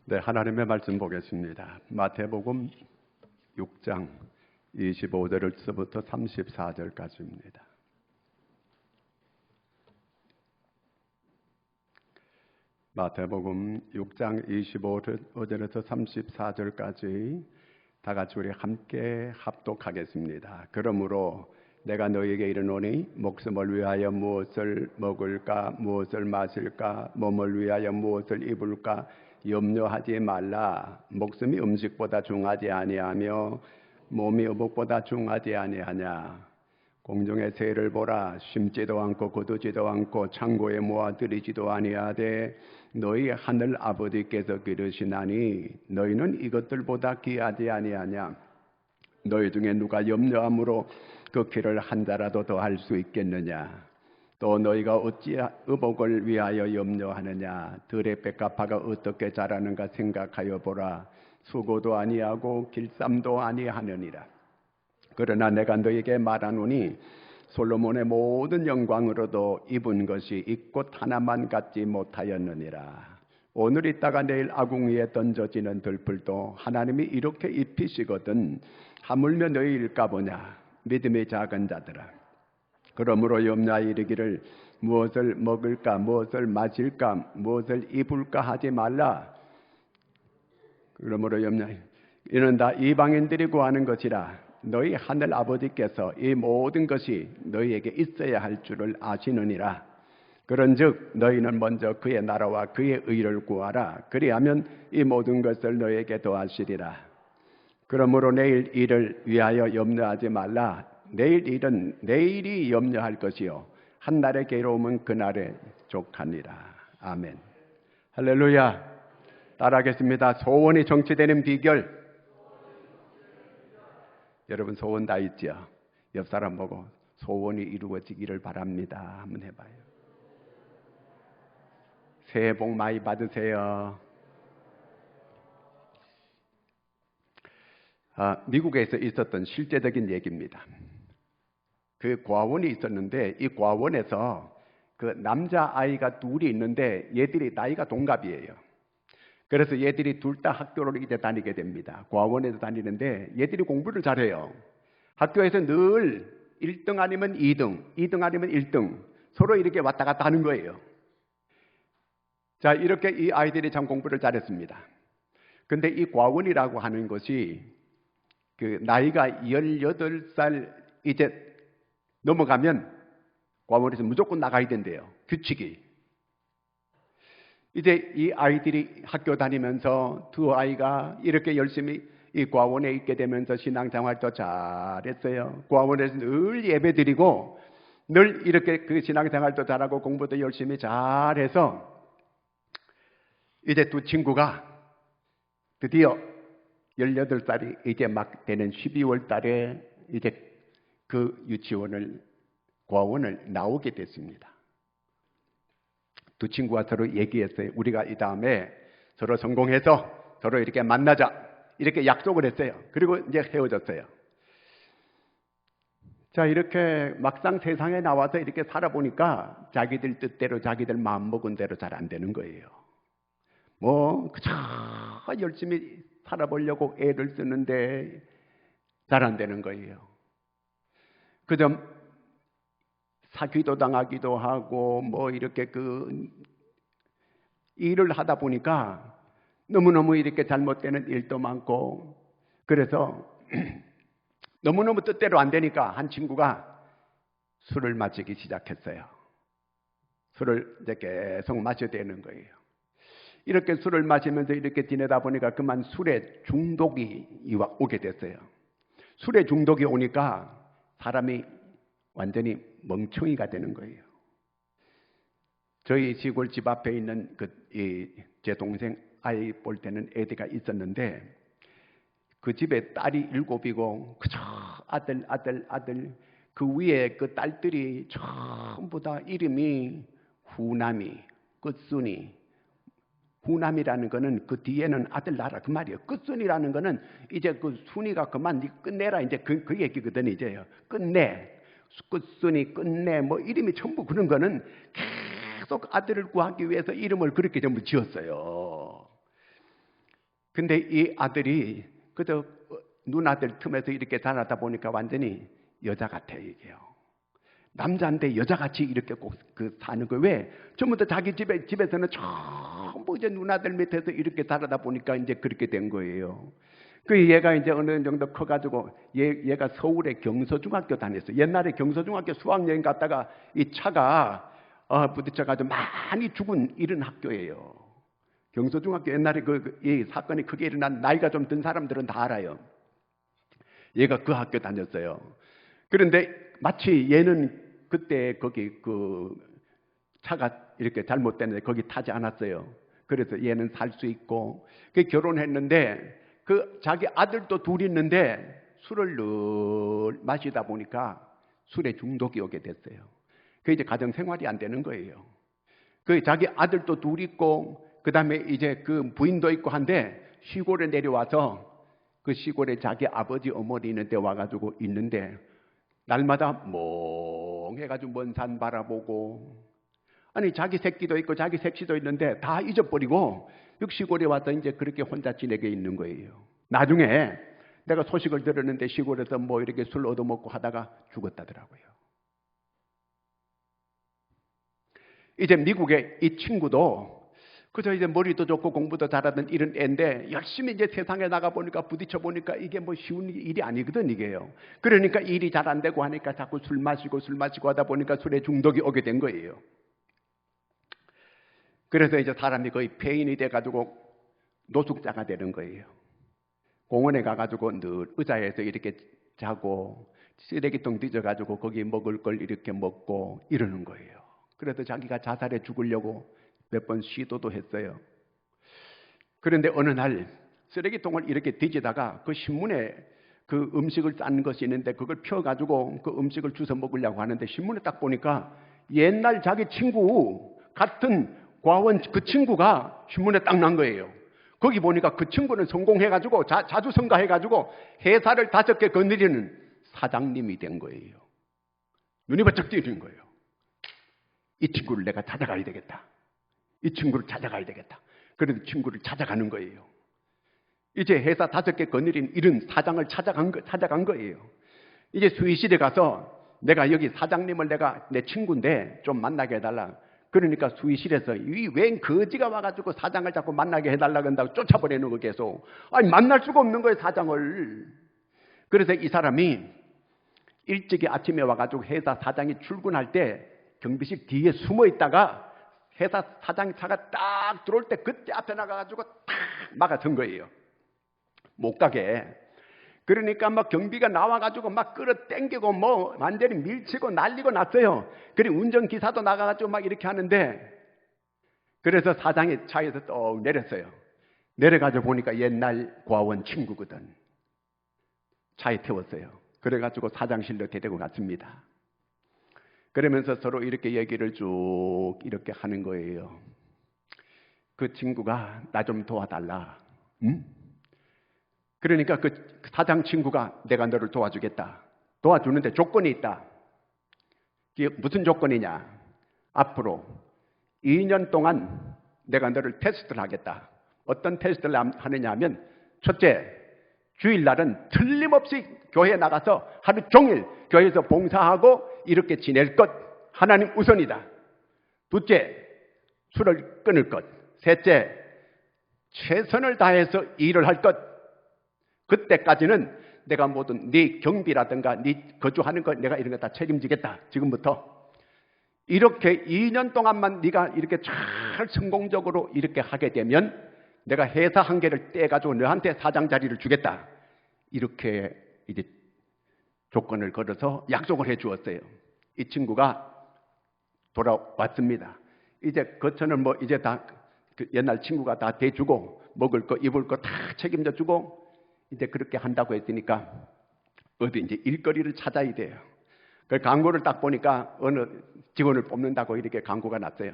네, 하나님의 말씀 보겠습니다. 마태복음 6장 25절부터 34절까지입니다. 마태복음 6장 25절에서 34절까지 다 같이 우리 함께 합독하겠습니다. 그러므로 내가 너희에게 이르노니 목숨을 위하여 무엇을 먹을까, 무엇을 마실까, 몸을 위하여 무엇을 입을까 염려하지 말라. 목숨이 음식보다 중하지 아니하며 몸이 의복보다 중하지 아니하냐. 공중의 새를 보라. 심지도 않고 거두지도 않고 창고에 모아들이지도 아니하되 너희 하늘 아버지께서 기르시나니 너희는 이것들보다 귀하지 아니하냐. 너희 중에 누가 염려함으로 그 키를 한 자라도 더 할 수 있겠느냐. 또 너희가 어찌 의복을 위하여 염려하느냐. 들의 백합화가 어떻게 자라는가 생각하여 보라. 수고도 아니하고 길쌈도 아니하느니라. 그러나 내가 너희에게 말하노니 솔로몬의 모든 영광으로도 입은 것이 이 꽃 하나만 갖지 못하였느니라. 오늘 있다가 내일 아궁 위에 던져지는 들풀도 하나님이 이렇게 입히시거든 하물며 너희일까 보냐. 믿음이 작은 자들아. 그러므로 염려하여 이르기를 무엇을 먹을까, 무엇을 마실까, 무엇을 입을까 하지 말라. 그러므로 염려하여 이는 다 이방인들이 구하는 것이라. 너희 하늘 아버지께서 이 모든 것이 너희에게 있어야 할 줄을 아시느니라. 그런즉 너희는 먼저 그의 나라와 그의 의를 구하라. 그리하면 이 모든 것을 너희에게 더하시리라. 그러므로 내일 일을 위하여 염려하지 말라. 내일 일은 내일이 염려할 것이요 한 날의 괴로움은 그날에 족하니라. 아멘. 할렐루야. 따라하겠습니다. 소원이 성취되는 비결. 여러분 소원 다 있죠? 옆 사람 보고 소원이 이루어지기를 바랍니다 한번 해봐요. 새해 복 많이 받으세요. 미국에서 있었던 실제적인 얘기입니다. 그 과원이 있었는데 이 과원에서 그 남자아이가 둘이 있는데 얘들이 나이가 동갑이에요. 그래서 얘들이 둘 다 학교를 이제 다니게 됩니다. 과원에서 다니는데 얘들이 공부를 잘해요. 학교에서 늘 1등 아니면 2등, 2등 아니면 1등 서로 이렇게 왔다 갔다 하는 거예요. 자, 이렇게 이 아이들이 참 공부를 잘했습니다. 근데 이 과원이라고 하는 것이 그 나이가 18살 이제 넘어가면 과원에서 무조건 나가야 된대요. 규칙이. 이제 이 아이들이 학교 다니면서 두 아이가 이렇게 열심히 이 과원에 있게 되면서 신앙생활도 잘했어요. 과원에서 늘 예배드리고 늘 이렇게 그 신앙생활도 잘하고 공부도 열심히 잘해서 이제 두 친구가 드디어 18살이 이제 막 되는 12월 달에 이제 그 유치원을 과원을 나오게 됐습니다. 두 친구가 서로 얘기했어요. 우리가 이 다음에 서로 성공해서 서로 이렇게 만나자 이렇게 약속을 했어요. 그리고 이제 헤어졌어요. 자, 이렇게 막상 세상에 나와서 이렇게 살아보니까 자기들 뜻대로 자기들 마음먹은 대로 잘 안 되는 거예요. 뭐 그저 열심히 살아보려고 애를 쓰는데 잘 안 되는 거예요. 그저 사기도 당하기도 하고 뭐 이렇게 그 일을 하다 보니까 너무너무 이렇게 잘못되는 일도 많고 그래서 너무너무 뜻대로 안 되니까 한 친구가 술을 마시기 시작했어요. 술을 이제 계속 마셔야 되는 거예요. 이렇게 술을 마시면서 이렇게 지내다 보니까 그만 술에 중독이 오게 됐어요. 술에 중독이 오니까 사람이 완전히 멍청이가 되는 거예요. 저희 시골 집 앞에 있는 제 동생 아이 볼 때는 애들가 있었는데 그 집에 딸이 7이고 그저 아들 그 위에 그 딸들이 전부 다 이름이 후남이, 끝순이. 후남이라는 거는 그 뒤에는 아들 낳아라 그 말이에요. 끝순이라는 거는 이제 그 순이가 그만 네 끝내라 이제 그 얘기거든 이제요. 끝내. 끝순이 끝내 뭐 이름이 전부 그런 거는 계속 아들을 구하기 위해서 이름을 그렇게 전부 지었어요. 근데 이 아들이 그저 누나들 틈에서 이렇게 자라다 보니까 완전히 여자 같아요, 이게요. 남자인데 여자같이 이렇게 꼭 사는 거예요. 왜? 전부 다 자기 집에서는 전부 이제 누나들 밑에서 이렇게 자라다 보니까 이제 그렇게 된 거예요. 그 얘가 이제 어느 정도 커가지고 얘가 서울의 경서중학교 다녔어요. 옛날에 경서중학교 수학여행 갔다가 이 차가 부딪혀가지고 많이 죽은 이런 학교예요. 경서중학교 옛날에 이 사건이 크게 일어난 나이가 좀 든 사람들은 다 알아요. 얘가 그 학교 다녔어요. 그런데 마치 얘는 그때 거기 차가 이렇게 잘못됐는데 거기 타지 않았어요. 그래서 얘는 살 수 있고 결혼했는데 자기 아들도 둘 있는데 술을 늘 마시다 보니까 술에 중독이 오게 됐어요. 이제 가정 생활이 안 되는 거예요. 자기 아들도 둘 있고 그 다음에 이제 부인도 있고 한데 시골에 내려와서 그 시골에 자기 아버지 어머니 있는 데 와가지고 있는데 날마다 멍해가지고 먼 산 바라보고 아니 자기 새끼도 있고 자기 색시도 있는데 다 잊어버리고 시골에 와서 이제 그렇게 혼자 지내게 있는 거예요. 나중에 내가 소식을 들었는데 시골에서 이렇게 술 얻어먹고 하다가 죽었다더라고요. 이제 미국의 이 친구도 그저 이제 머리도 좋고 공부도 잘하던 이런 애인데 열심히 이제 세상에 나가 보니까 부딪혀 보니까 이게 쉬운 일이 아니거든 이게요. 그러니까 일이 잘 안 되고 하니까 자꾸 술 마시고 하다 보니까 술에 중독이 오게 된 거예요. 그래서 이제 사람이 거의 폐인이 돼가지고 노숙자가 되는 거예요. 공원에 가가지고 늘 의자에서 이렇게 자고 쓰레기통 뒤져가지고 거기 먹을 걸 이렇게 먹고 이러는 거예요. 그래서 자기가 자살해 죽으려고 몇 번 시도도 했어요. 그런데 어느 날 쓰레기통을 이렇게 뒤지다가 그 신문에 그 음식을 싼 것이 있는데 그걸 펴가지고 그 음식을 주워 먹으려고 하는데 신문에 딱 보니까 옛날 자기 친구 같은 과원 그 친구가 신문에 딱 난 거예요. 거기 보니까 그 친구는 성공해가지고 자주 성가해가지고 회사를 5개 거느리는 사장님이 된 거예요. 눈이 번쩍 뜨이는 거예요. 이 친구를 내가 찾아가야 되겠다. 이 친구를 찾아가야 되겠다. 그래서 친구를 찾아가는 거예요. 이제 회사 5개 거느린 이런 사장을 찾아간 거예요. 이제 수의실에 가서 내가 여기 사장님을 내 친구인데 좀 만나게 해달라. 그러니까 수의실에서 이 웬 거지가 와가지고 사장을 자꾸 만나게 해달라고 한다고 쫓아버리는 거 계속. 아니 만날 수가 없는 거예요 사장을. 그래서 이 사람이 일찍이 아침에 와가지고 회사 사장이 출근할 때 경비실 뒤에 숨어 있다가 회사 사장 차가 딱 들어올 때 그때 앞에 나가가지고 탁 막아선 거예요. 못 가게. 그러니까 막 경비가 나와가지고 막 끌어당기고 완전히 밀치고 난리고 났어요. 그리고 운전기사도 나가가지고 막 이렇게 하는데 그래서 사장이 차에서 또 내렸어요. 내려가지고 보니까 옛날 과원 친구거든. 차에 태웠어요. 그래가지고 사장실로 데리고 갔습니다. 그러면서 서로 이렇게 얘기를 쭉 이렇게 하는 거예요. 그 친구가 나 좀 도와달라. 응? 그러니까 그 사장 친구가 내가 너를 도와주겠다. 도와주는데 조건이 있다. 이게 무슨 조건이냐? 앞으로 2년 동안 내가 너를 테스트를 하겠다. 어떤 테스트를 하느냐 하면 첫째, 주일날은 틀림없이 교회에 나가서 하루 종일 교회에서 봉사하고 이렇게 지낼 것. 하나님 우선이다. 둘째, 술을 끊을 것. 셋째, 최선을 다해서 일을 할 것. 그때까지는 내가 모든 네 경비라든가 네 거주하는 것 내가 이런 거 다 책임지겠다. 지금부터. 이렇게 2년 동안만 네가 이렇게 잘 성공적으로 이렇게 하게 되면 내가 회사 한 개를 떼가지고 너한테 사장 자리를 주겠다. 이렇게 이제 조건을 걸어서 약속을 해 주었어요. 이 친구가 돌아왔습니다. 이제 거처는 이제 다 옛날 친구가 다 대주고 먹을 거 입을 거 다 책임져 주고 이제 그렇게 한다고 했으니까 어디 이제 일거리를 찾아야 돼요. 그 광고를 딱 보니까 어느 직원을 뽑는다고 이렇게 광고가 났어요.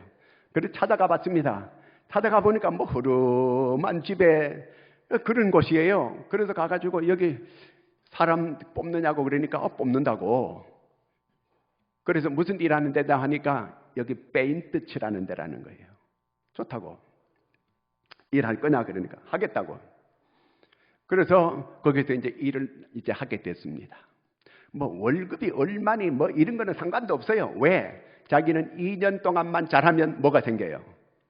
그래서 찾아가 봤습니다. 찾아가 보니까 허름한 집에 그런 곳이에요. 그래서 가가지고 여기 사람 뽑느냐고 그러니까 뽑는다고. 그래서 무슨 일 하는 데다 하니까 여기 페인트 칠하는 데라는 거예요. 좋다고. 일할 거냐 그러니까 하겠다고. 그래서 거기서 이제 일을 이제 하게 됐습니다. 뭐 월급이 얼마니 뭐 이런 거는 상관도 없어요. 왜? 자기는 2년 동안만 잘하면 뭐가 생겨요?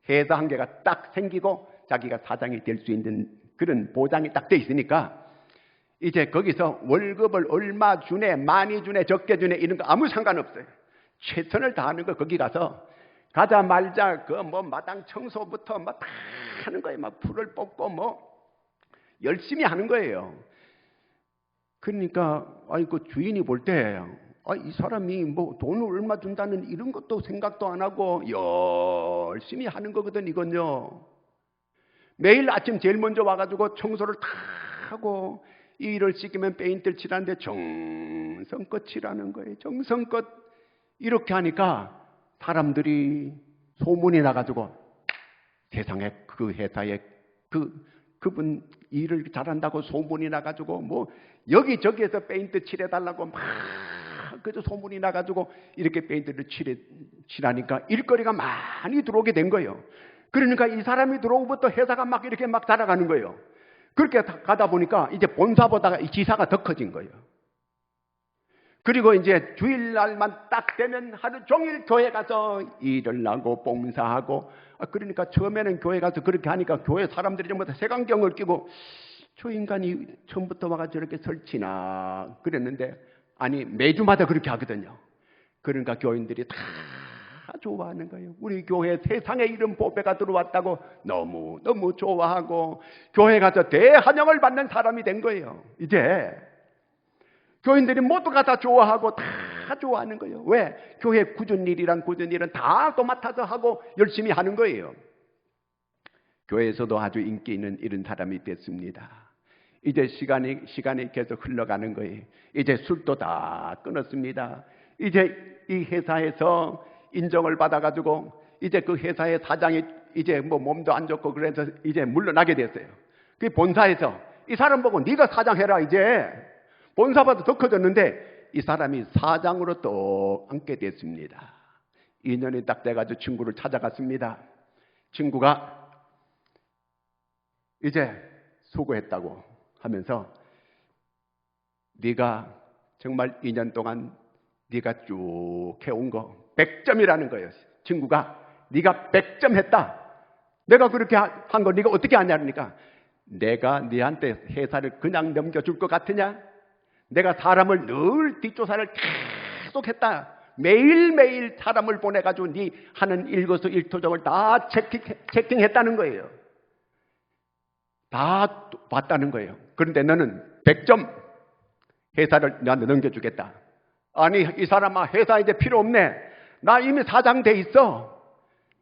회사 한 개가 딱 생기고 자기가 사장이 될 수 있는 그런 보장이 딱 돼 있으니까 이제 거기서 월급을 얼마 주네, 많이 주네, 적게 주네 이런 거 아무 상관없어요. 최선을 다하는 거 거기 가서 가자말자 그 뭐 마당 청소부터 막 다 하는 거예요. 막 풀을 뽑고 뭐 열심히 하는 거예요. 그러니까 아니 그 주인이 볼 때 이 사람이 뭐 돈을 얼마 준다는 이런 것도 생각도 안 하고 열심히 하는 거거든 이건요. 매일 아침 제일 먼저 와가지고 청소를 다 하고 일을 시키면 페인트를 칠하는데 정성껏 칠하는 거예요. 정성껏 이렇게 하니까 사람들이 소문이 나가지고 세상에 그 회사에 그분 일을 잘한다고 소문이 나가지고 뭐 여기저기에서 페인트 칠해달라고 막 그저 소문이 나가지고 이렇게 페인트를 칠하니까 일거리가 많이 들어오게 된 거예요. 그러니까 이 사람이 들어오고부터 회사가 막 이렇게 막 자라가는 거예요. 그렇게 가다 보니까 이제 본사보다가 이 지사가 더 커진 거예요. 그리고 이제 주일날만 딱 되면 하루 종일 교회 가서 일을 하고 봉사하고 그러니까 처음에는 교회 가서 그렇게 하니까 교회 사람들이 전부 다 색안경을 끼고 저 인간이 처음부터 와가지고 저렇게 설치나 그랬는데 아니 매주마다 그렇게 하거든요. 그러니까 교인들이 다 좋아하는 거예요. 우리 교회 세상에 이런 보배가 들어왔다고 너무너무 좋아하고 교회 가서 대환영을 받는 사람이 된 거예요. 이제 교인들이 모두가 다 좋아하고 다 좋아하는 거예요. 왜? 교회 굳은 일은 다 또 맡아서 하고 열심히 하는 거예요. 교회에서도 아주 인기 있는 이런 사람이 됐습니다. 이제 시간이 계속 흘러가는 거예요. 이제 술도 다 끊었습니다. 이제 이 회사에서 인정을 받아가지고 이제 그 회사의 사장이 이제 뭐 몸도 안 좋고 그래서 이제 물러나게 됐어요. 그 본사에서 이 사람 보고 네가 사장해라 이제. 본사보다 더 커졌는데 이 사람이 사장으로 또 앉게 됐습니다. 2년이 딱 돼가지고 친구를 찾아갔습니다. 친구가 이제 수고했다고 하면서 네가 정말 2년 동안 네가 쭉 해온 거 100점이라는 거예요. 친구가 네가 100점 했다. 내가 그렇게 한 거 네가 어떻게 하냐 그러니까 내가 네한테 회사를 그냥 넘겨줄 것 같으냐? 내가 사람을 늘 뒷조사를 계속 했다. 매일매일 사람을 보내가지고 네 하는 일거수일투족을 다 체킹했다는 거예요. 다 봤다는 거예요. 그런데 너는 100점 회사를 나한테 넘겨주겠다. 아니 이 사람아 회사 이제 필요 없네. 나 이미 사장 돼 있어.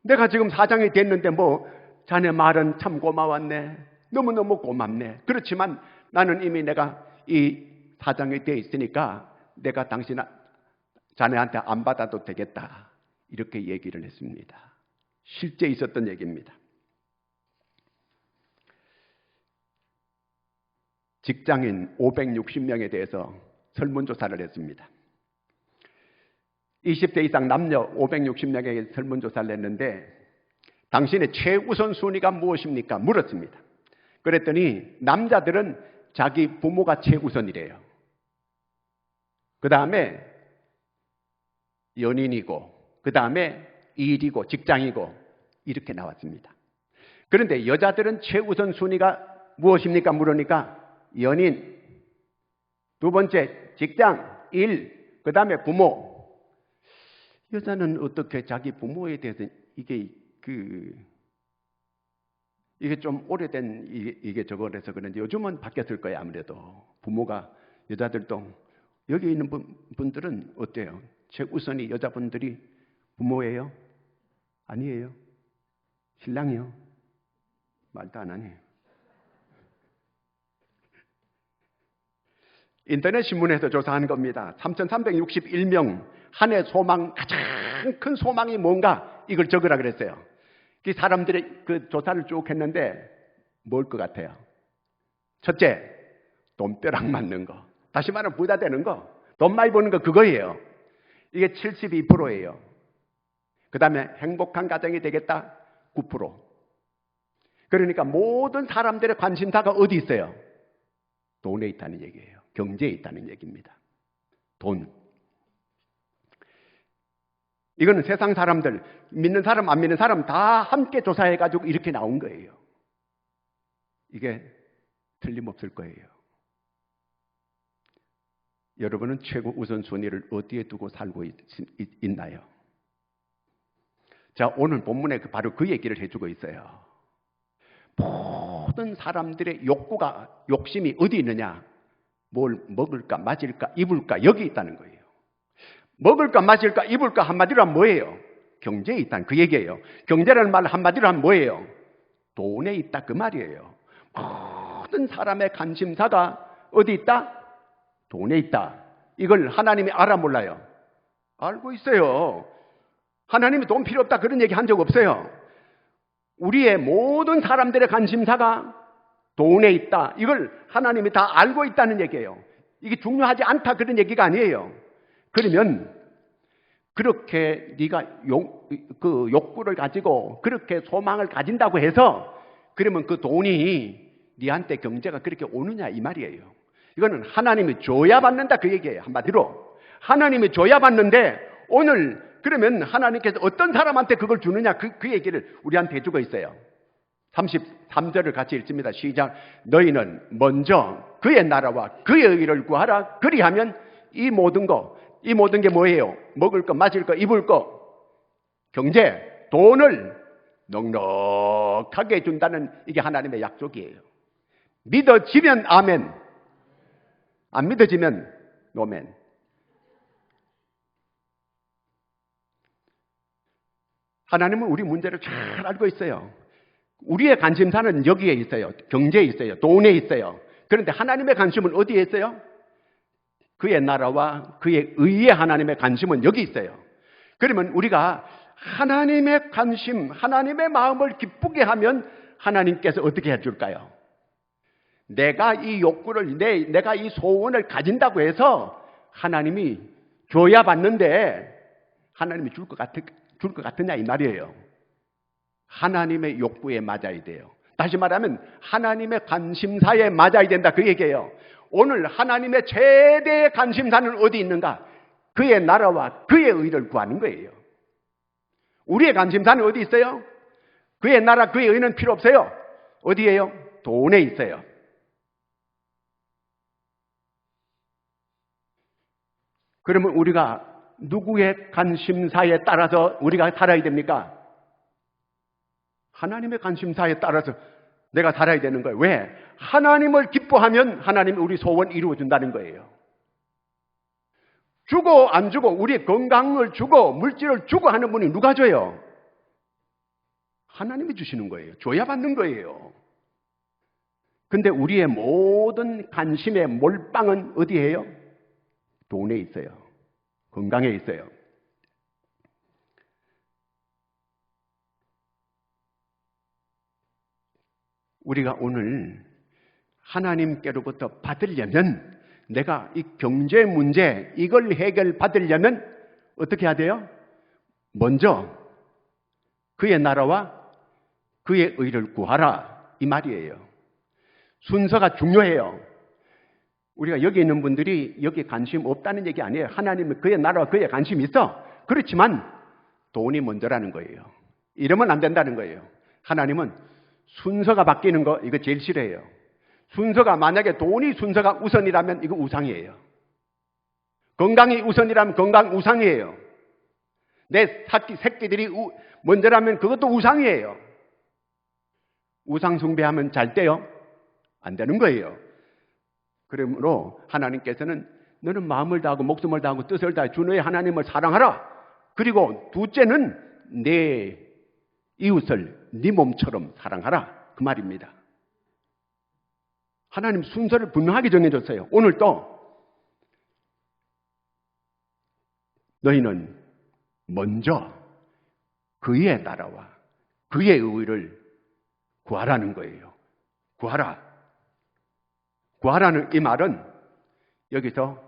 내가 지금 사장이 됐는데 뭐 자네 말은 참 고마웠네. 너무너무 고맙네. 그렇지만 나는 이미 내가 이 사장이 돼 있으니까 내가 자네한테 안 받아도 되겠다. 이렇게 얘기를 했습니다. 실제 있었던 얘기입니다. 직장인 560명에 대해서 설문조사를 했습니다. 20대 이상 남녀 560명에게 설문조사를 했는데 당신의 최우선 순위가 무엇입니까? 물었습니다. 그랬더니 남자들은 자기 부모가 최우선이래요. 그 다음에 연인이고 그 다음에 일이고 직장이고 이렇게 나왔습니다. 그런데 여자들은 최우선 순위가 무엇입니까? 물으니까 연인, 두 번째 직장, 일, 그 다음에 부모. 여자는 어떻게 자기 부모에 대해서 이게 좀 오래된 이게 저거라서 그런지 요즘은 바뀌었을 거예요. 아무래도 부모가 여자들도 여기 있는 분들은 어때요? 최우선이 여자분들이 부모예요? 아니에요? 신랑이요? 말도 안 하네. 인터넷 신문에서 조사한 겁니다. 3,361명 한 해 소망 가장 큰 소망이 뭔가 이걸 적으라 그랬어요. 그 사람들이 그 조사를 쭉 했는데 뭘 것 같아요? 첫째, 돈벼락 맞는 거. 다시 말하면 부자 되는 거. 돈 많이 버는 거 그거예요. 이게 72%예요. 그 다음에 행복한 가정이 되겠다 9%. 그러니까 모든 사람들의 관심사가 어디 있어요? 돈에 있다는 얘기예요. 경제에 있다는 얘기입니다. 돈. 이거는 세상 사람들, 믿는 사람, 안 믿는 사람 다 함께 조사해가지고 이렇게 나온 거예요. 이게 틀림없을 거예요. 여러분은 최고 우선순위를 어디에 두고 살고 있나요? 자, 오늘 본문에 바로 그 얘기를 해주고 있어요. 모든 사람들의 욕심이 어디 있느냐? 뭘 먹을까, 마실까, 입을까, 여기 있다는 거예요. 먹을까, 마실까, 입을까 한마디로 하면 뭐예요? 경제에 있다는 그 얘기예요. 경제라는 말 한마디로 하면 뭐예요? 돈에 있다 그 말이에요. 모든 사람의 관심사가 어디 있다? 돈에 있다. 이걸 하나님이 알아 몰라요? 알고 있어요. 하나님이 돈 필요 없다 그런 얘기 한 적 없어요. 우리의 모든 사람들의 관심사가 돈에 있다. 이걸 하나님이 다 알고 있다는 얘기예요. 이게 중요하지 않다 그런 얘기가 아니에요. 그러면 그렇게 네가 그 욕구를 가지고 그렇게 소망을 가진다고 해서 그러면 그 돈이 네한테 경제가 그렇게 오느냐 이 말이에요. 이거는 하나님이 줘야 받는다 그 얘기예요. 한마디로 하나님이 줘야 받는데 오늘 그러면 하나님께서 어떤 사람한테 그걸 주느냐 그 얘기를 우리한테 해주고 있어요. 33절을 같이 읽습니다. 시작. 너희는 먼저 그의 나라와 그의 의를 구하라. 그리하면 이 모든 게 뭐예요? 먹을 거, 마실 거, 입을 거, 경제, 돈을 넉넉하게 해준다는 이게 하나님의 약속이에요. 믿어지면 아멘, 안 믿어지면 노멘. 하나님은 우리 문제를 잘 알고 있어요. 우리의 관심사는 여기에 있어요. 경제에 있어요. 돈에 있어요. 그런데 하나님의 관심은 어디에 있어요? 그의 나라와 그의 의의 하나님의 관심은 여기 있어요. 그러면 우리가 하나님의 관심, 하나님의 마음을 기쁘게 하면 하나님께서 어떻게 해줄까요? 내가 이 욕구를, 내가 이 소원을 가진다고 해서 하나님이 줘야 받는데 하나님이 줄 것 같으냐 이 말이에요. 하나님의 욕구에 맞아야 돼요. 다시 말하면 하나님의 관심사에 맞아야 된다 그 얘기예요. 오늘 하나님의 최대의 관심사는 어디 있는가? 그의 나라와 그의 의를 구하는 거예요. 우리의 관심사는 어디 있어요? 그의 나라 그의 의는 필요 없어요. 어디예요? 돈에 있어요. 그러면 우리가 누구의 관심사에 따라서 우리가 살아야 됩니까? 하나님의 관심사에 따라서 내가 살아야 되는 거예요. 왜? 하나님을 기뻐하면 하나님이 우리 소원 이루어준다는 거예요. 주고 안 주고 우리의 건강을 주고 물질을 주고 하는 분이 누가 줘요? 하나님이 주시는 거예요. 줘야 받는 거예요. 근데 우리의 모든 관심의 몰빵은 어디에요? 돈에 있어요. 건강에 있어요. 우리가 오늘 하나님께로부터 받으려면 내가 이 경제 문제 이걸 해결받으려면 어떻게 해야 돼요? 먼저 그의 나라와 그의 의를 구하라 이 말이에요. 순서가 중요해요. 우리가 여기 있는 분들이 여기에 관심 없다는 얘기 아니에요. 하나님은 그의 나라와 그의 관심이 있어. 그렇지만 돈이 먼저라는 거예요. 이러면 안 된다는 거예요. 하나님은 순서가 바뀌는 거 이거 제일 싫어해요. 순서가 만약에 돈이 순서가 우선이라면 이거 우상이에요. 건강이 우선이라면 건강 우상이에요. 내 새끼들이 먼저라면 그것도 우상이에요. 우상 숭배하면 잘 돼요? 안 되는 거예요. 그러므로 하나님께서는 너는 마음을 다하고 목숨을 다하고 뜻을 다해 주 너의 하나님을 사랑하라. 그리고 둘째는 내 이웃을 네 몸처럼 사랑하라. 그 말입니다. 하나님 순서를 분명하게 정해줬어요. 오늘도 너희는 먼저 그의 나라와 그의 의를 구하라는 거예요. 구하라. 구하라는 이 말은 여기서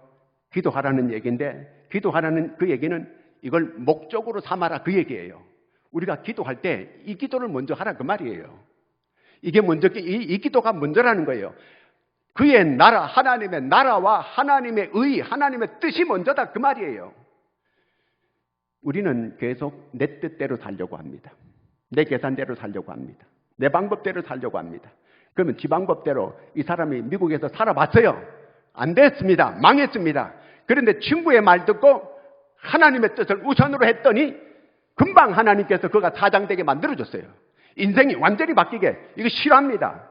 기도하라는 얘기인데 기도하라는 그 얘기는 이걸 목적으로 삼아라 그 얘기예요. 우리가 기도할 때 이 기도를 먼저 하라 그 말이에요. 이게 먼저 이 기도가 먼저라는 거예요. 그의 나라, 하나님의 나라와 하나님의 의, 하나님의 뜻이 먼저다 그 말이에요. 우리는 계속 내 뜻대로 살려고 합니다. 내 계산대로 살려고 합니다. 내 방법대로 살려고 합니다. 그러면 지 방법대로 이 사람이 미국에서 살아봤어요. 안 됐습니다. 망했습니다. 그런데 친구의 말 듣고 하나님의 뜻을 우선으로 했더니 금방 하나님께서 그가 사장되게 만들어줬어요. 인생이 완전히 바뀌게. 이거 실화입니다.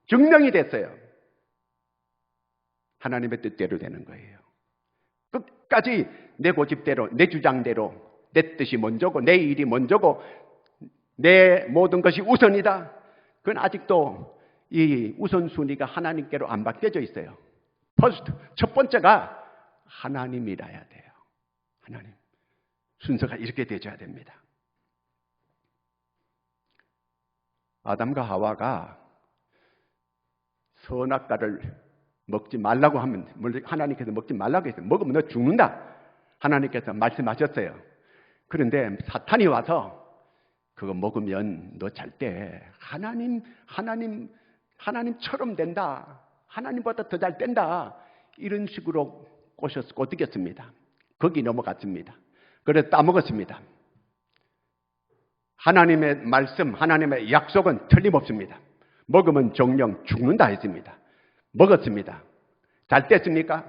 증명이 됐어요. 하나님의 뜻대로 되는 거예요. 끝까지 내 고집대로, 내 주장대로, 내 뜻이 먼저고 내 일이 먼저고 내 모든 것이 우선이다. 그건 아직도 이 우선순위가 하나님께로 안 바뀌어져 있어요. 퍼스트, 첫 번째가 하나님이라야 돼요. 하나님. 순서가 이렇게 되어야 됩니다. 아담과 하와가 선악과를 먹지 말라고 하면, 하나님께서 먹지 말라고 했어요. 먹으면 너 죽는다. 하나님께서 말씀하셨어요. 그런데 사탄이 와서 그거 먹으면 너 잘 때 하나님처럼 된다. 하나님보다 더 잘 된다. 이런 식으로 꼬드겼습니다. 거기 넘어갔습니다. 그래서 따먹었습니다. 하나님의 말씀, 하나님의 약속은 틀림없습니다. 먹으면 정령 죽는다 했습니다. 먹었습니다. 잘 됐습니까?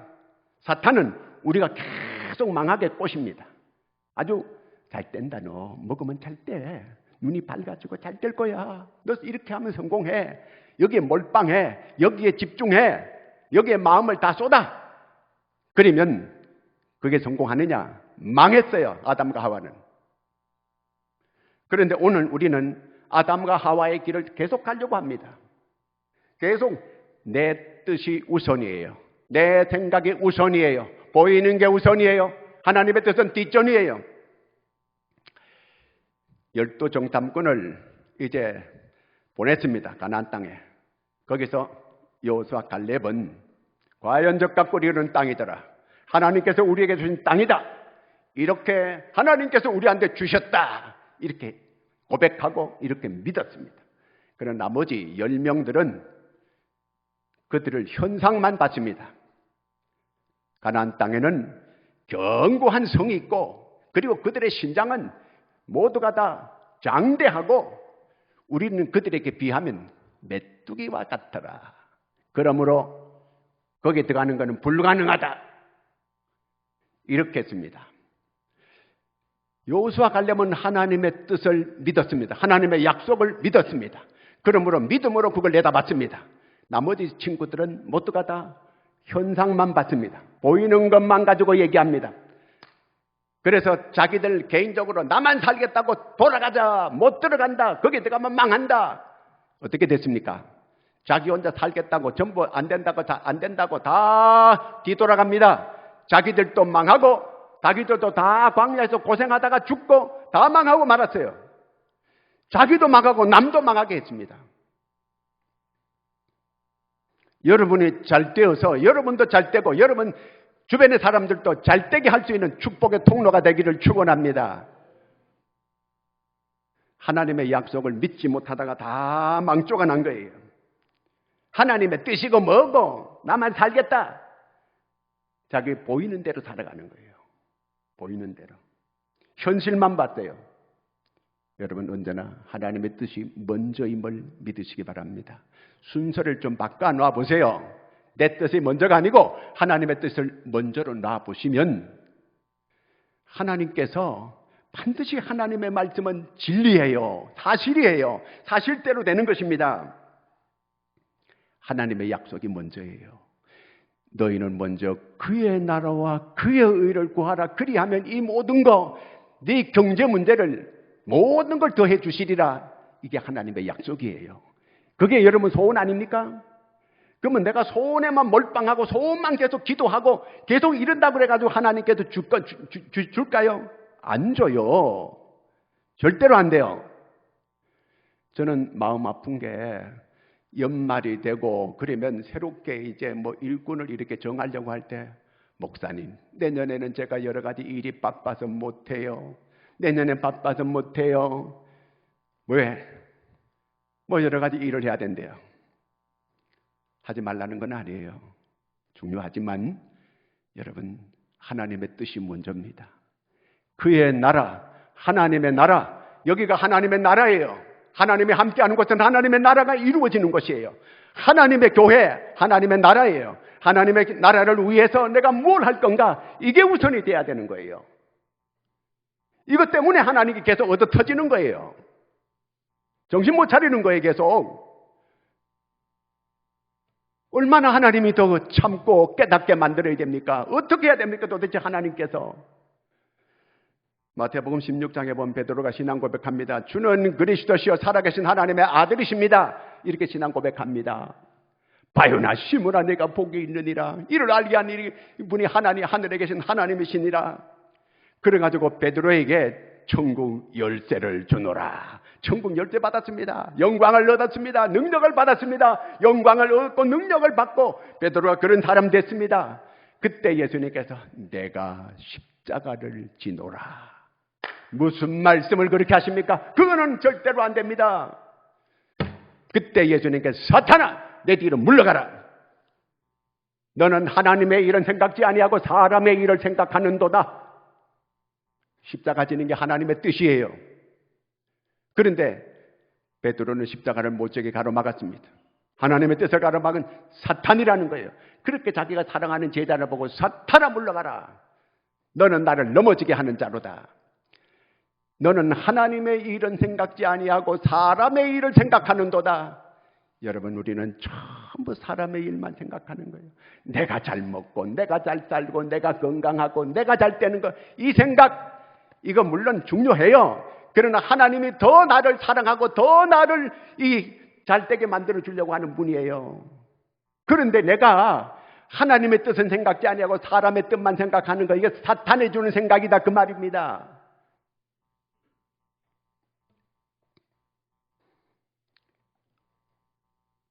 사탄은 우리가 계속 망하게 꼬십니다. 아주 잘 된다. 너 먹으면 잘 돼. 눈이 밝아지고 잘 될 거야. 너 이렇게 하면 성공해. 여기에 몰빵해. 여기에 집중해. 여기에 마음을 다 쏟아. 그러면 그게 성공하느냐? 망했어요. 아담과 하와는. 그런데 오늘 우리는 아담과 하와의 길을 계속 가려고 합니다. 계속 내 뜻이 우선이에요. 내 생각이 우선이에요. 보이는 게 우선이에요. 하나님의 뜻은 뒷전이에요. 12정탐꾼을 이제 보냈습니다. 가나안 땅에. 거기서 여호수아 갈렙은 과연 적과 꿀이 흐르는 땅이더라. 하나님께서 우리에게 주신 땅이다. 이렇게 하나님께서 우리한테 주셨다. 이렇게 고백하고 이렇게 믿었습니다. 그러나 나머지 10명들은 그들을 현상만 봤습니다. 가나안 땅에는 견고한 성이 있고 그리고 그들의 신장은 모두가 다 장대하고 우리는 그들에게 비하면 메뚜기와 같더라. 그러므로 거기에 들어가는 것은 불가능하다. 이렇게 했습니다. 여호수아 갈렙은 하나님의 뜻을 믿었습니다. 하나님의 약속을 믿었습니다. 그러므로 믿음으로 그걸 내다봤습니다. 나머지 친구들은 모두가 다 현상만 봤습니다. 보이는 것만 가지고 얘기합니다. 그래서 자기들 개인적으로 나만 살겠다고 돌아가자. 못 들어간다. 거기에 들어가면 망한다. 어떻게 됐습니까? 자기 혼자 살겠다고 전부 안 된다고 다 뒤돌아갑니다. 자기들도 망하고 자기들도 다 광야에서 고생하다가 죽고 다 망하고 말았어요. 자기도 망하고 남도 망하게 했습니다. 여러분이 잘 되어서 여러분도 잘 되고 여러분 주변의 사람들도 잘 되게 할 수 있는 축복의 통로가 되기를 축원합니다. 하나님의 약속을 믿지 못하다가 다 망조가 난 거예요. 하나님의 뜻이고 뭐고 나만 살겠다. 자기 보이는 대로 살아가는 거예요. 보이는 대로. 현실만 봤어요. 여러분 언제나 하나님의 뜻이 먼저임을 믿으시기 바랍니다. 순서를 좀 바꿔 놔보세요. 내 뜻이 먼저가 아니고 하나님의 뜻을 먼저로 놔보시면 하나님께서 반드시 하나님의 말씀은 진리예요. 사실이에요. 사실대로 되는 것입니다. 하나님의 약속이 먼저예요. 너희는 먼저 그의 나라와 그의 의를 구하라. 그리하면 이 모든 거, 네 경제 문제를 모든 걸 더해 주시리라. 이게 하나님의 약속이에요. 그게 여러분 소원 아닙니까? 그러면 내가 소원에만 몰빵하고 소원만 계속 기도하고 계속 이런다고 그래가지고 하나님께서 줄까요? 안 줘요. 절대로 안 돼요. 저는 마음 아픈 게 연말이 되고 그러면 새롭게 이제 뭐 일꾼을 이렇게 정하려고 할 때 목사님 내년에는 제가 여러 가지 일이 바빠서 못해요. 내년에 바빠서 못해요. 왜? 뭐 여러 가지 일을 해야 된대요. 하지 말라는 건 아니에요. 중요하지만 여러분, 하나님의 뜻이 먼저입니다. 그의 나라, 하나님의 나라, 여기가 하나님의 나라예요. 하나님이 함께하는 곳은 하나님의 나라가 이루어지는 것이에요. 하나님의 교회, 하나님의 나라예요. 하나님의 나라를 위해서 내가 뭘 할 건가? 이게 우선이 돼야 되는 거예요. 이것 때문에 하나님이 계속 얻어 터지는 거예요. 정신 못 차리는 거예요, 계속. 얼마나 하나님이 더 참고 깨닫게 만들어야 됩니까? 어떻게 해야 됩니까? 도대체 하나님께서. 마태복음 16장에 보면 베드로가 신앙 고백합니다. 주는 그리스도시요 살아계신 하나님의 아들이십니다. 이렇게 신앙 고백합니다. 바요나 시므라 내가 복이 있느니라. 이를 알게 한 이분이 하늘에 계신 하나님이시니라. 그래가지고 베드로에게 천국 열쇠를 주노라. 천국 열쇠 받았습니다. 영광을 얻었습니다. 능력을 받았습니다. 영광을 얻고 능력을 받고 베드로가 그런 사람 됐습니다. 그때 예수님께서 내가 십자가를 지노라. 무슨 말씀을 그렇게 하십니까? 그거는 절대로 안 됩니다. 그때 예수님께서 사탄아 내 뒤로 물러가라. 너는 하나님의 일은 생각지 아니하고 사람의 일을 생각하는도다. 십자가 지는 게 하나님의 뜻이에요. 그런데 베드로는 십자가를 못 지게 가로막았습니다. 하나님의 뜻을 가로막은 사탄이라는 거예요. 그렇게 자기가 사랑하는 제자를 보고 사탄아 물러가라. 너는 나를 넘어지게 하는 자로다. 너는 하나님의 일은 생각지 아니하고 사람의 일을 생각하는도다. 여러분, 우리는 전부 사람의 일만 생각하는 거예요. 내가 잘 먹고 내가 잘 살고 내가 건강하고 내가 잘 되는 거, 이 생각, 이거 물론 중요해요. 그러나 하나님이 더 나를 사랑하고 더 나를 잘 되게 만들어 주려고 하는 분이에요. 그런데 내가 하나님의 뜻은 생각지 아니하고 사람의 뜻만 생각하는 거, 이게 사탄이 주는 생각이다, 그 말입니다.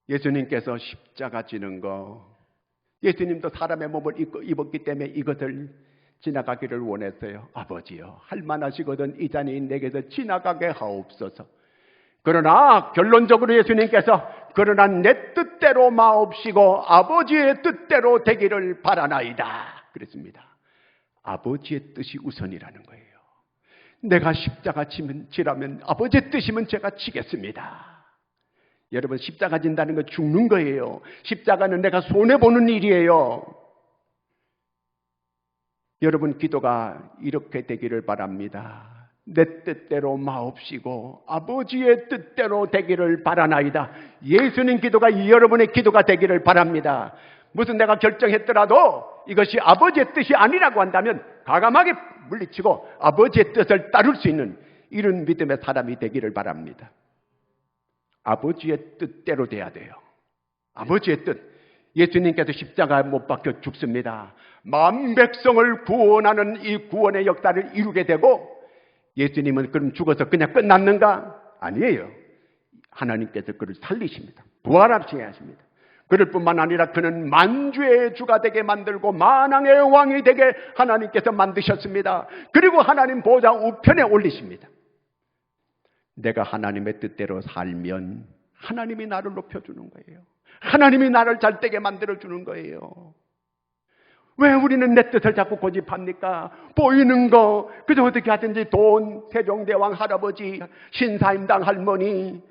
예수님께서 십자가 지는 거, 예수님도 사람의 몸을 입었기 때문에 이것을 지나가기를 원했어요. 아버지여, 할만하시거든 이 잔이 내게서 지나가게 하옵소서. 그러나 결론적으로 예수님께서 그러나 내 뜻대로 마옵시고 아버지의 뜻대로 되기를 바라나이다 그랬습니다. 아버지의 뜻이 우선이라는 거예요. 내가 십자가 지라면 아버지의 뜻이면 제가 지겠습니다. 여러분, 십자가 진다는 건 죽는 거예요. 십자가는 내가 손해보는 일이에요. 여러분, 기도가 이렇게 되기를 바랍니다. 내 뜻대로 마옵시고 아버지의 뜻대로 되기를 바라나이다. 예수님 기도가 여러분의 기도가 되기를 바랍니다. 무슨 내가 결정했더라도 이것이 아버지의 뜻이 아니라고 한다면 과감하게 물리치고 아버지의 뜻을 따를 수 있는 이런 믿음의 사람이 되기를 바랍니다. 아버지의 뜻대로 돼야 돼요. 아버지의 뜻. 예수님께서 십자가에 못 박혀 죽습니다. 만 백성을 구원하는 이 구원의 역사를 이루게 되고, 예수님은 그럼 죽어서 그냥 끝났는가? 아니에요. 하나님께서 그를 살리십니다. 부활하시게 하십니다. 그럴 뿐만 아니라 그는 만주의 주가 되게 만들고 만왕의 왕이 되게 하나님께서 만드셨습니다. 그리고 하나님 보좌 우편에 올리십니다. 내가 하나님의 뜻대로 살면 하나님이 나를 높여주는 거예요. 하나님이 나를 잘되게 만들어주는 거예요. 왜 우리는 내 뜻을 자꾸 고집합니까? 보이는 거, 그저 어떻게 하든지 돈, 세종대왕 할아버지, 신사임당 할머니,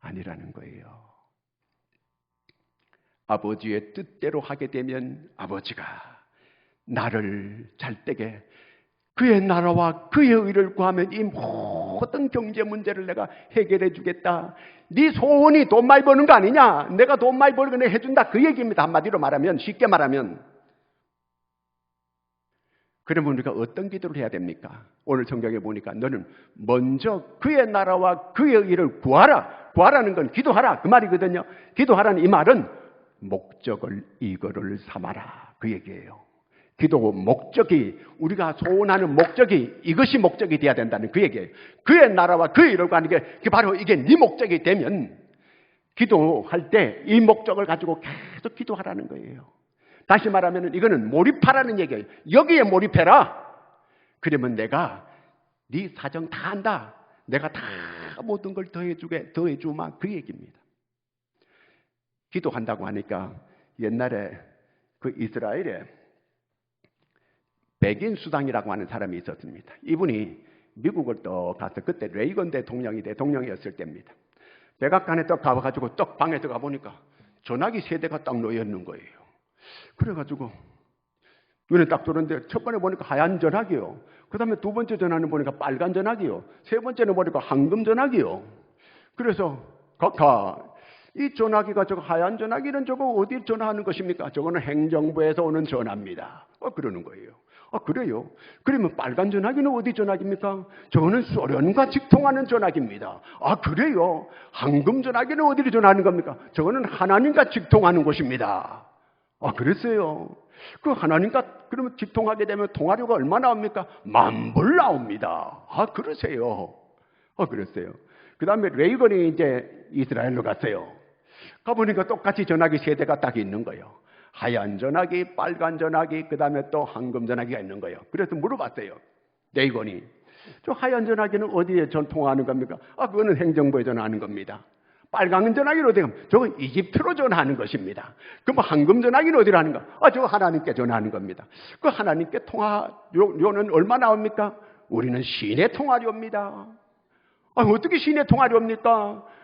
아니라는 거예요. 아버지의 뜻대로 하게 되면 아버지가 나를 잘되게, 그의 나라와 그의 의를 구하면 이 모든 경제 문제를 내가 해결해 주겠다. 네 소원이 돈 많이 버는 거 아니냐? 내가 돈 많이 벌고 내가 해준다, 그 얘기입니다. 한마디로 말하면, 쉽게 말하면. 그러면 우리가 어떤 기도를 해야 됩니까? 오늘 성경에 보니까 너는 먼저 그의 나라와 그의 의를 구하라. 구하라는 건 기도하라, 그 말이거든요. 기도하라는 이 말은 목적을 이거를 삼아라, 그 얘기예요. 기도 목적이, 우리가 소원하는 목적이, 이것이 목적이 되어야 된다는 그 얘기예요. 그의 나라와 그의 일을 구하는 게 바로 이게 네 목적이 되면 기도할 때 이 목적을 가지고 계속 기도하라는 거예요. 다시 말하면 이거는 몰입하라는 얘기예요. 여기에 몰입해라. 그러면 내가 네 사정 다 안다. 내가 다 모든 걸 더해주마, 그 얘기입니다. 기도한다고 하니까 옛날에 그 이스라엘에 백인 수당이라고 하는 사람이 있었습니다. 이분이 미국을 또 가서 그때 레이건 대통령이었을 때입니다. 백악관에 또 가가지고 떡 방에 들어가 보니까 전화기 세대가 딱 놓여 있는 거예요. 그래가지고 눈에 딱 들었는데 첫 번에 보니까 하얀 전화기요. 그 다음에 두 번째 전화는 보니까 빨간 전화기요. 세 번째는 보니까 황금 전화기요. 그래서 각하 이 전화기가 저거 하얀 전화기는 저거 어디 전화하는 것입니까? 저거는 행정부에서 오는 전화입니다. 그러는 거예요. 그래요? 그러면 빨간 전화기는 어디 전화기입니까? 저거는 소련과 직통하는 전화기입니다. 그래요? 황금 전화기는 어디로 전화하는 겁니까? 저거는 하나님과 직통하는 곳입니다. 그랬어요. 그 하나님과 그러면 직통하게 되면 통화료가 얼마 나옵니까? $10,000 나옵니다. 그러세요. 그랬어요. 그 다음에 레이건이 이제 이스라엘로 갔어요. 가보니까 똑같이 전화기 세대가 딱 있는 거예요. 하얀 전화기, 빨간 전화기, 그 다음에 또 황금 전화기가 있는 거예요. 그래서 물어봤어요. 레이건이. 저 하얀 전화기는 어디에 통화하는 겁니까? 그거는 행정부에 전화하는 겁니다. 빨간 전화기는 어디 가면 저건 이집트로 전화하는 것입니다. 그럼 황금 전화기는 어디로 하는가? 저거 하나님께 전화하는 겁니다. 그 하나님께 통화료는 얼마 나옵니까? 우리는 시내 통화료입니다. 어떻게 시내 통화료입니까?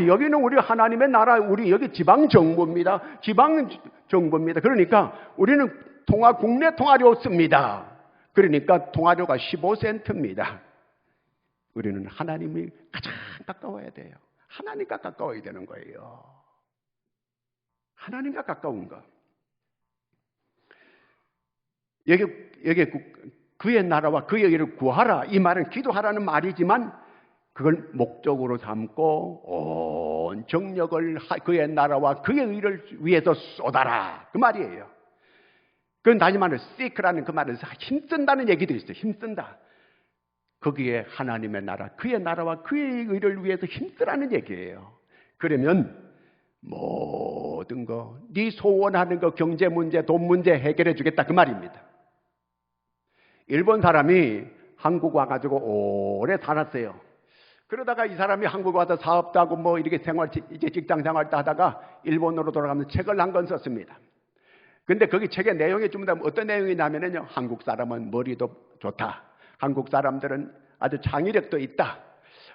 여기는 우리 하나님의 나라, 우리 여기 지방정부입니다. 지방정부입니다. 그러니까 우리는 국내 통화료 씁니다. 그러니까 통화료가 15센트입니다. 우리는 하나님이 가장 가까워야 돼요. 하나님과 가까워야 되는 거예요. 하나님과 가까운 것. 여기 그의 나라와 그의 의를 구하라. 이 말은 기도하라는 말이지만 그걸 목적으로 삼고 온 정력을 그의 나라와 그의 의를 위해서 쏟아라. 그 말이에요. 그건 다시 말해 seek라는 그 말은 힘쓴다는 얘기도 있어요. 힘쓴다. 거기에 하나님의 나라, 그의 나라와 그의 의를 위해서 힘쓰라는 얘기예요. 그러면 모든 거, 네 소원하는 거, 경제 문제, 돈 문제 해결해 주겠다 그 말입니다. 일본 사람이 한국 와가지고 오래 살았어요. 그러다가 이 사람이 한국 와서 사업도 하고 이렇게 이제 직장 생활도 하다가 일본으로 돌아가면서 책을 한 권 썼습니다. 근데 거기 책의 내용이 좀 어떤 내용이냐면요. 한국 사람은 머리도 좋다. 한국 사람들은 아주 창의력도 있다.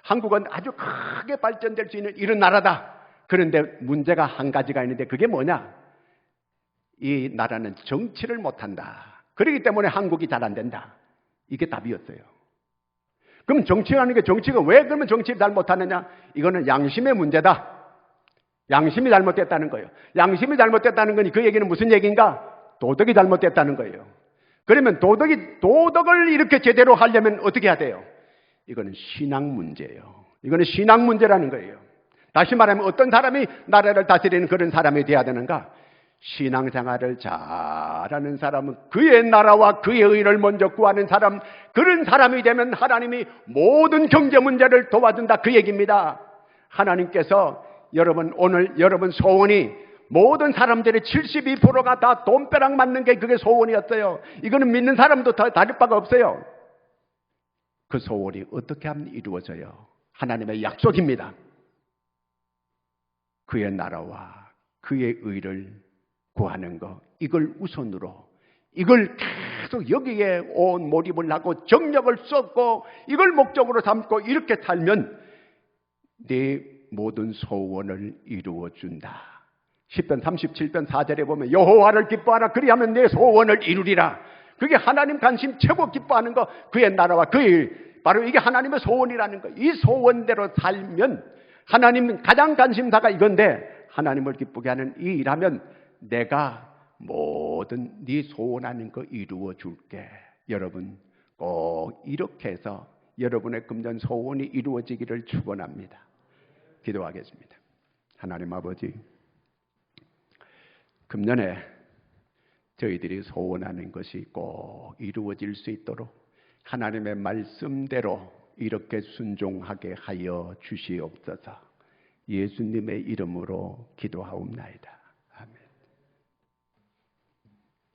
한국은 아주 크게 발전될 수 있는 이런 나라다. 그런데 문제가 한 가지가 있는데 그게 뭐냐? 이 나라는 정치를 못한다. 그렇기 때문에 한국이 잘 안 된다. 이게 답이었어요. 그럼 정치라는 게 정치가 왜 그러면 정치를 잘 못하느냐? 이거는 양심의 문제다. 양심이 잘못됐다는 거예요. 양심이 잘못됐다는 건 그 얘기는 무슨 얘기인가? 도덕이 잘못됐다는 거예요. 그러면 도덕을 이렇게 제대로 하려면 어떻게 해야 돼요? 이거는 신앙 문제예요. 이거는 신앙 문제라는 거예요. 다시 말하면 어떤 사람이 나라를 다스리는 그런 사람이 돼야 되는가? 신앙생활을 잘하는 사람은 그의 나라와 그의 의를 먼저 구하는 사람, 그런 사람이 되면 하나님이 모든 경제 문제를 도와준다 그 얘기입니다. 하나님께서 오늘 여러분 소원이 모든 사람들의 72%가 다 돈벼락 맞는 게 그게 소원이었어요. 이거는 믿는 사람도 다를 바가 없어요. 그 소원이 어떻게 하면 이루어져요? 하나님의 약속입니다. 그의 나라와 그의 의를 구하는 것, 이걸 우선으로, 이걸 계속 여기에 온 몰입을 하고 정력을 쏟고 이걸 목적으로 삼고 이렇게 살면 네 모든 소원을 이루어 준다. 10편 37편 4절에 보면 여호와를 기뻐하라 그리하면 내 소원을 이루리라. 그게 하나님 관심 최고 기뻐하는 거, 그의 나라와 그의 바로 이게 하나님의 소원이라는 거. 이 소원대로 살면 하나님 가장 관심사가 이건데 하나님을 기쁘게 하는 이 일하면 내가 모든 네 소원하는 거 이루어 줄게. 여러분 꼭 이렇게 해서 여러분의 금전 소원이 이루어지기를 축원합니다. 기도하겠습니다. 하나님 아버지, 금년에 저희들이 소원하는 것이 꼭 이루어질 수 있도록 하나님의 말씀대로 이렇게 순종하게 하여 주시옵소서. 예수님의 이름으로 기도하옵나이다.